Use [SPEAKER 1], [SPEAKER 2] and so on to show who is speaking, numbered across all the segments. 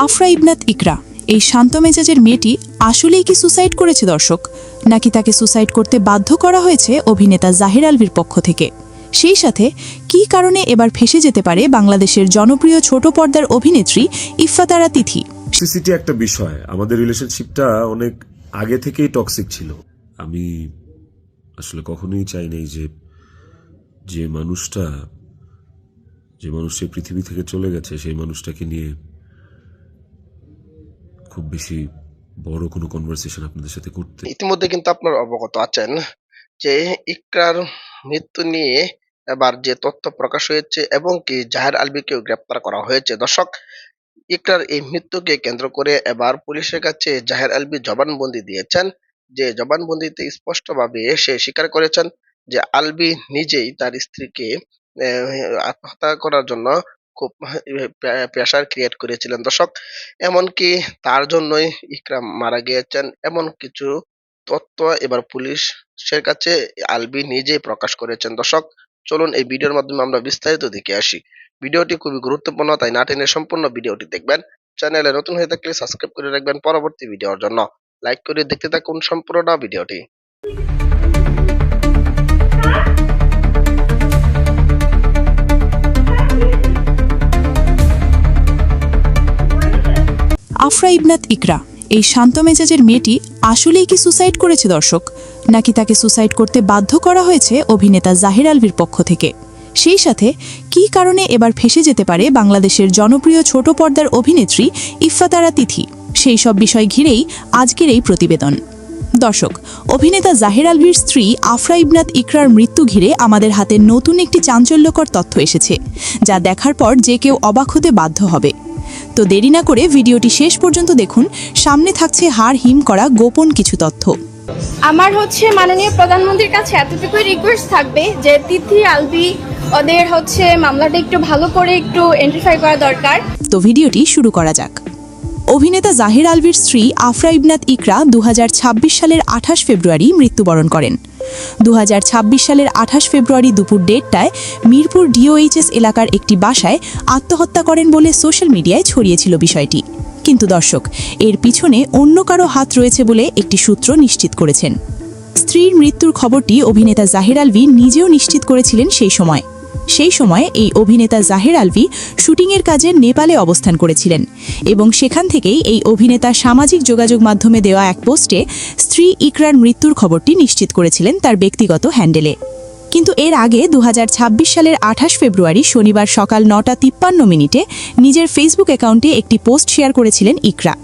[SPEAKER 1] আফরা ইবনাত ইকরা এই শান্ত মেজাজের মেয়েটি আসলেই কি সুসাইড করেছে দর্শক, নাকি তাকে সুসাইড করতে বাধ্য করা হয়েছে অভিনেতা জাহির আলভির পক্ষ থেকে? সেই সাথে কী কারণে এবার ফেঁসে যেতে পারে বাংলাদেশের জনপ্রিয় ছোট পর্দার অভিনেত্রী ইফফাতারা তিথি?
[SPEAKER 2] টক্সিসিটি একটা বিষয়। আমাদের রিলেশনশিপটা অনেক আগে থেকেই টক্সিক ছিল। আমি আসলে কখনোই চাই নাই যে মানুষটা পৃথিবী থেকে চলে গেছে সেই মানুষটাকে নিয়ে খুব বেশি বড় কোনো কনভারসেশন আপনাদের সাথে করতে।
[SPEAKER 3] ইতিমধ্যে কিন্তু আপনারা অবগত আছেন যে ইকরার মৃত্যু নিয়ে এবার যে তথ্য প্রকাশ হয়েছে এবং কি জাহির আলভিকেও গ্রেপ্তার করা হয়েছে। দর্শক, ইকরার এই মৃত্যুকে কেন্দ্র করে এবার পুলিশের কাছে জাহির আলভি জবানবন্দি দিয়েছেন। যে জবানবন্দিতে স্পষ্টভাবে সে স্বীকার করেছেন যে আলভি নিজেই তার স্ত্রীকে আত্মহত্যা করার জন্য খুব প্রেশার ক্রিয়েট করেছিলেন। দর্শক, এমনকি তার জন্যই ইকরাম মারা গিয়েছেন এমন কিছু তথ্য এবার পুলিশের কাছে আলভি নিজেই প্রকাশ করেছেন। দর্শক, চলুন এই ভিডিওর মাধ্যমে আমরা বিস্তারিত দেখে আসি। ভিডিওটি খুবই গুরুত্বপূর্ণ, তাই না টেনে সম্পূর্ণ ভিডিওটি দেখবেন। চ্যানেলে নতুন হয়ে থাকলে সাবস্ক্রাইব করে রাখবেন পরবর্তী ভিডিওর জন্য। লাইক করে দেখতে থাকুন সম্পূর্ণ ভিডিওটি।
[SPEAKER 1] আফরা ইবনাত ইকরা এই শান্ত মেজাজের মেয়েটি আসলেই কি সুসাইড করেছে দর্শক, নাকি তাকে সুসাইড করতে বাধ্য করা হয়েছে অভিনেতা জাহির আলভির পক্ষ থেকে? সেই সাথে কী কারণে এবার ফেঁসে যেতে পারে বাংলাদেশের জনপ্রিয় ছোট পর্দার অভিনেত্রী ইফফাতারা তিথি, সেই সব বিষয় ঘিরেই আজকের এই প্রতিবেদন। দর্শক, অভিনেতা জাহির আলভির স্ত্রী আফরা ইবনাত ইকরার মৃত্যু ঘিরে আমাদের হাতে নতুন একটি চাঞ্চল্যকর তথ্য এসেছে, যা দেখার পর যে কেউ অবাক হতে বাধ্য হবে। তো দেরি না করে ভিডিওটি শেষ পর্যন্ত দেখুন, সামনে থাকছে হাড় হিম করা গোপন কিছু তথ্য।
[SPEAKER 4] আমার মাননীয় প্রধানমন্ত্রীর কাছে এতটুকুই রিকোয়েস্ট থাকবে যে তিথি আলভি ওদের মামলাটা একটু ভালো করে একটু এন্ট্রিফাই করা দরকার।
[SPEAKER 1] তো ভিডিওটি শুরু করা যাক। অভিনেতা জাহির আলভির স্ত্রী আফরা ইবনাত ইকরা 2026 সালের 28 ফেব্রুয়ারি মৃত্যুবরণ করেন। 2026 সালের 28 ফেব্রুয়ারি দুপুর 1টায় মিরপুর ডিওএইচএস এলাকার একটি বাসায় আত্মহত্যা করেন বলে সোশ্যাল মিডিয়ায় ছড়িয়েছিল বিষয়টি। কিন্তু দর্শক, এর পিছনে অন্য কারো হাত রয়েছে বলে একটি সূত্র নিশ্চিত করেছেন। স্ত্রীর মৃত্যুর খবরটি অভিনেতা জাহির আলভি নিজেও নিশ্চিত করেছিলেন সেই সময় এই অভিনেতা জাহির আলভি শুটিংয়ের কাজে নেপালে অবস্থান করেছিলেন এবং সেখান থেকেই এই অভিনেতা সামাজিক যোগাযোগ মাধ্যমে দেওয়া এক পোস্টে স্ত্রী ইকরার মৃত্যুর খবরটি নিশ্চিত করেছিলেন তার ব্যক্তিগত হ্যান্ডেলে। কিন্তু এর আগে 2026 সালের 28 ফেব্রুয়ারি শনিবার সকাল 9:53 নিজের ফেসবুক অ্যাকাউন্টে একটি পোস্ট শেয়ার করেছিলেন ইকরা।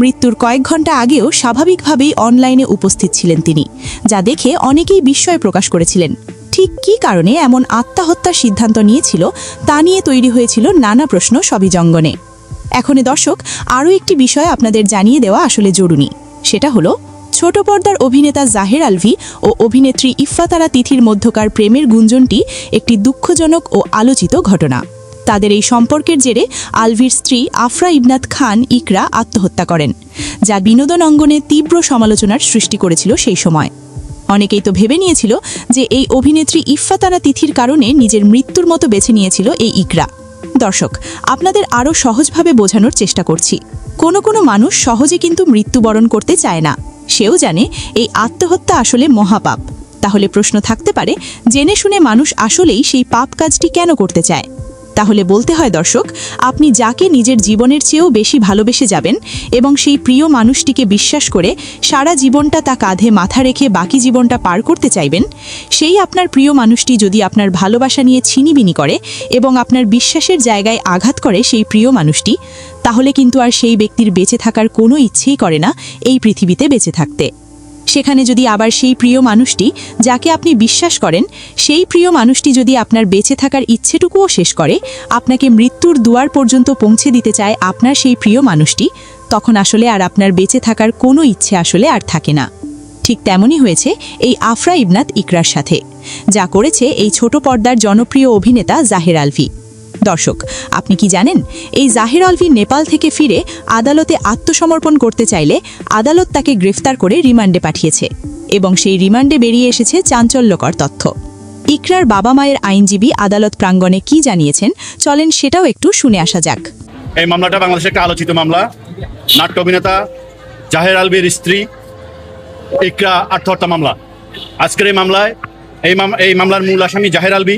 [SPEAKER 1] মৃত্যুর কয়েক ঘন্টা আগেও স্বাভাবিকভাবেই অনলাইনে উপস্থিত ছিলেন তিনি, যা দেখে অনেকেই বিস্ময় প্রকাশ করেছিলেন। ঠিক কী কারণে এমন আত্মহত্যার সিদ্ধান্ত নিয়েছিল তা নিয়ে তৈরি হয়েছিল নানা প্রশ্ন সবিজঙ্গনে। এখন দর্শক, আরও একটি বিষয় আপনাদের জানিয়ে দেওয়া আসলে জরুরি। সেটা হলো ছোট পর্দার অভিনেতা জাহির আলভি ও অভিনেত্রী ইফফাতারা তিথির মধ্যকার প্রেমের গুঞ্জনটি একটি দুঃখজনক ও আলোচিত ঘটনা। তাদের এই সম্পর্কের জেরে আলভির স্ত্রী আফরা ইবনাত খান ইকরা আত্মহত্যা করেন, যা বিনোদন অঙ্গনে তীব্র সমালোচনার সৃষ্টি করেছিল সেই সময়। অনেকেই তো ভেবে নিয়েছিল যে এই অভিনেত্রী ইফফাতারা তিথির কারণে নিজের মৃত্যুর মতো বেছে নিয়েছিল এই ইকরা। দর্শক, আপনাদের আরও সহজভাবে বোঝানোর চেষ্টা করছি। কোনো মানুষ সহজে কিন্তু মৃত্যুবরণ করতে চায় না। সেও জানে এই আত্মহত্যা আসলে মহাপাপ। তাহলে প্রশ্ন থাকতে পারে, জেনে শুনে মানুষ আসলেই সেই পাপ কাজটি কেন করতে চায়? তাহলে বলতে হয় দর্শক, আপনি যাকে নিজের জীবনের চেয়েও বেশি ভালোবেসে যাবেন এবং সেই প্রিয় মানুষটিকে বিশ্বাস করে সারা জীবনটা তা কাঁধে মাথা রেখে বাকি জীবনটা পার করতে চাইবেন, সেই আপনার প্রিয় মানুষটি যদি আপনার ভালোবাসা নিয়ে ছিনিবিনি করে এবং আপনার বিশ্বাসের জায়গায় আঘাত করে সেই প্রিয় মানুষটি, তাহলে কিন্তু আর সেই ব্যক্তির বেঁচে থাকার কোনো ইচ্ছেই করে না এই পৃথিবীতে বেঁচে থাকতে। সেখানে যদি আবার সেই প্রিয় মানুষটি যাকে আপনি বিশ্বাস করেন, সেই প্রিয় মানুষটি যদি আপনার বেঁচে থাকার ইচ্ছেটুকুও শেষ করে আপনাকে মৃত্যুর দুয়ার পর্যন্ত পৌঁছে দিতে চায় আপনার সেই প্রিয় মানুষটি, তখন আসলে আর আপনার বেঁচে থাকার কোনো ইচ্ছে আসলে আর থাকে না। ঠিক তেমনই হয়েছে এই আফরা ইবনাত ইকরার সাথে, যা করেছে এই ছোট পর্দার জনপ্রিয় অভিনেতা জাহির আলভি। দর্শক, আপনি কি জানেন এই জাহির আলভি নেপাল থেকে ফিরে আদালতে আত্মসমর্পণ করতে চাইলে আদালত তাকে গ্রেফতার করে রিমান্ডে পাঠিয়েছে এবং সেই রিমান্ডে বেরিয়ে এসেছে চাঞ্চল্যকর তথ্য। ইকরার বাবা মায়ের আইনজীবী আদালত প্রাঙ্গণে কি জানিয়েছেন, চলেন সেটাও একটু শুনে আসা যাক।
[SPEAKER 5] এই মামলাটা বাংলাদেশের একটা আলোচিত মামলা। নাট্য অভিনেতা জাহের আলভীর স্ত্রী ইকরা আত্মহত্যা মামলা। আজকের এই মামলায় এই মামলার মূল আসামি জাহের আলভী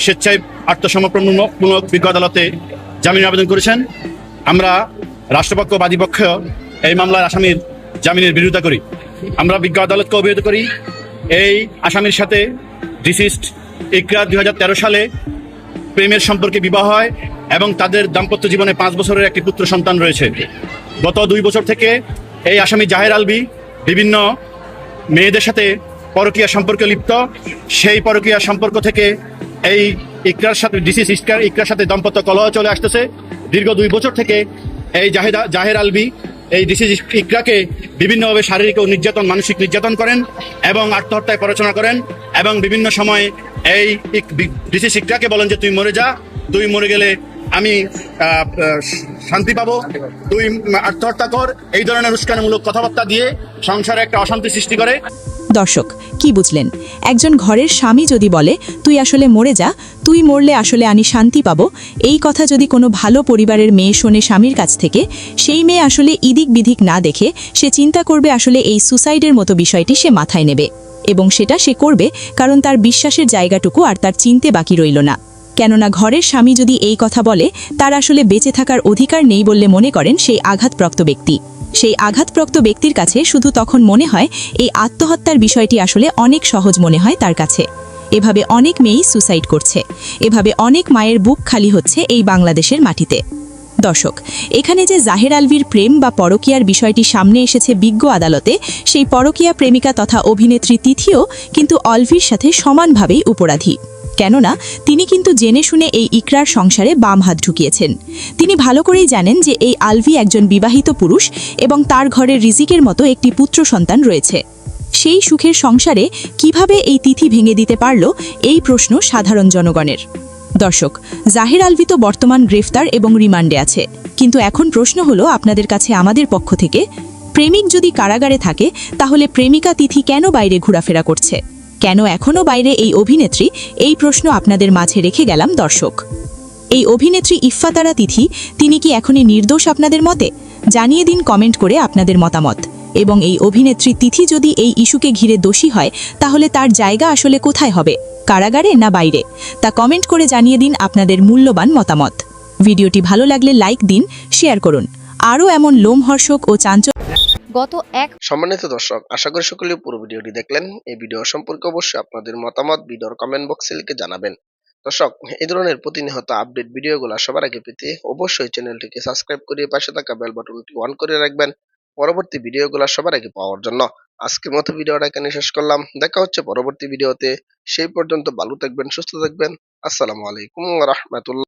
[SPEAKER 5] স্বেচ্ছায় আত্মসমর্পণমূলক বিজ্ঞ আদালতে জামিন আবেদন করেছেন। আমরা রাষ্ট্রপক্ষ বাদীপক্ষ এই মামলার আসামির জামিনের বিরোধিতা করি। আমরা বিজ্ঞ আদালতকে অভিহিত করি, এই আসামির সাথে ডিসিস্ট ইকরা 2013 সালে প্রেমের সম্পর্কে বিবাহ হয় এবং তাদের দাম্পত্য জীবনে 5 বছরের একটি পুত্র সন্তান রয়েছে। গত 2 বছর থেকে এই আসামি জাহের আলভী বিভিন্ন মেয়েদের সাথে পরকীয়া সম্পর্কে লিপ্ত। সেই পরকীয়া সম্পর্ক থেকে এই ইকরার সাথে ইকরার সাথে দাম্পত্য কলহ চলে আসতেছে। দীর্ঘ 2 বছর থেকে এই জাহের আলভী এই ডিসিজ ইকরাকে বিভিন্নভাবে শারীরিক ও মানসিক নির্যাতন করেন এবং আত্মহত্যায় প্ররোচনা করেন এবং বিভিন্ন সময় এই ডিসিজ ইকরাকে বলেন যে তুই মরে যা, তুই মরে গেলে আমি শান্তি পাবো, তুই আত্মহত্যা কর, এই ধরনের উস্কানিমূলক কথাবার্তা দিয়ে সংসারে একটা অশান্তি সৃষ্টি করে।
[SPEAKER 1] দর্শক, কি বুঝলেন? একজন ঘরের স্বামী যদি বলে তুই আসলে মরে যা, তুই মরলে আসলে আমি শান্তি পাবো, এই কথা যদি কোনো ভালো পরিবারের মেয়ে শোনে স্বামীর কাছ থেকে, সেই মেয়ে আসলে ইদিক বিধিক না দেখে সে চিন্তা করবে আসলে এই সুসাইডের মতো বিষয়টি সে মাথায় নেবে, এবং সেটা সে করবে কারণ তার বিশ্বাসের জায়গাটুকু আর তার চিনতে বাকি রইল না। কেননা ঘরের স্বামী যদি এই কথা বলে তার আসলে বেঁচে থাকার অধিকার নেই বললে মনে করেন সেই আঘাতপ্রাপ্ত ব্যক্তি। সেই আঘাতপ্রাপ্ত ব্যক্তির কাছে শুধু তখন মনে হয় এই আত্মহত্যার বিষয়টি আসলে অনেক সহজ মনে হয় তার কাছে। এভাবে অনেক মেয়েই সুসাইড করছে, এভাবে অনেক মায়ের বুক খালি হচ্ছে এই বাংলাদেশের মাটিতে। দর্শক, এখানে যে জাহের আলভীর প্রেম বা পরকীয়ার বিষয়টি সামনে এসেছে বিজ্ঞ আদালতে, সেই পরকীয়া প্রেমিকা তথা অভিনেত্রী তিথিও কিন্তু অলভির সাথে সমানভাবেই অপরাধী। কেননা তিনি কিন্তু জেনে শুনে এই ইকরার সংসারে বাম হাত ঢুকিয়েছেন। তিনি ভালো করেই জানেন যে এই আলভী একজন বিবাহিত পুরুষ এবং তার ঘরে রিজিকের মতো একটি পুত্র সন্তান রয়েছে। সেই সুখের সংসারে কিভাবে এই তিথি ভেঙে দিতে পারল, এই প্রশ্ন সাধারণ জনগণের। দর্শক, জাহের আলভী তো বর্তমান গ্রেফতার এবং রিমান্ডে আছে, কিন্তু এখন প্রশ্ন হলো আপনাদের কাছে আমাদের পক্ষ থেকে, প্রেমিক যদি কারাগারে থাকে তাহলে প্রেমিকা তিথি কেন বাইরে ঘোরাফেরা করছে? কেন এখনও বাইরে এই অভিনেত্রী? এই প্রশ্ন আপনাদের মাঝে রেখে গেলাম দর্শক। এই অভিনেত্রী ইফফাতারা তিথি, তিনি কি এখনই নির্দোষ আপনাদের মতে? জানিয়ে দিন কমেন্ট করে আপনাদের মতামত। এবং এই অভিনেত্রী তিথি যদি এই ইস্যুকে ঘিরে দোষী হয় তাহলে তার জায়গা আসলে কোথায় হবে, কারাগারে না বাইরে? তা কমেন্ট করে জানিয়ে দিন আপনাদের মূল্যবান মতামত। ভিডিওটি ভালো লাগলে লাইক দিন, শেয়ার করুন। আরও এমন লোমহর্ষক ও
[SPEAKER 4] গত এক
[SPEAKER 3] সম্মানিত দর্শক, আশা করি সকলে পুরো ভিডিওটি দেখলেন। এই ভিডিও সম্পর্কে অবশ্যই আপনাদের মতামত ভিডিওর কমেন্ট বক্সে লিখে জানাবেন। দর্শক, এই ধরনের প্রতিনিয়ত আপডেট ভিডিওগুলো সবার আগে পেতে অবশ্যই চ্যানেলটিকে সাবস্ক্রাইব করে পাশে থাকা বেল বাটনটি অন করে রাখবেন পরবর্তী ভিডিওগুলো সবার আগে পাওয়ার জন্য। আজকের মতো ভিডিওটা এখানে শেষ করলাম। দেখা হচ্ছে পরবর্তী ভিডিওতে। সেই পর্যন্ত ভালো থাকবেন, সুস্থ থাকবেন। আসসালামু আলাইকুম ওয়া রাহমাতুল্লাহ।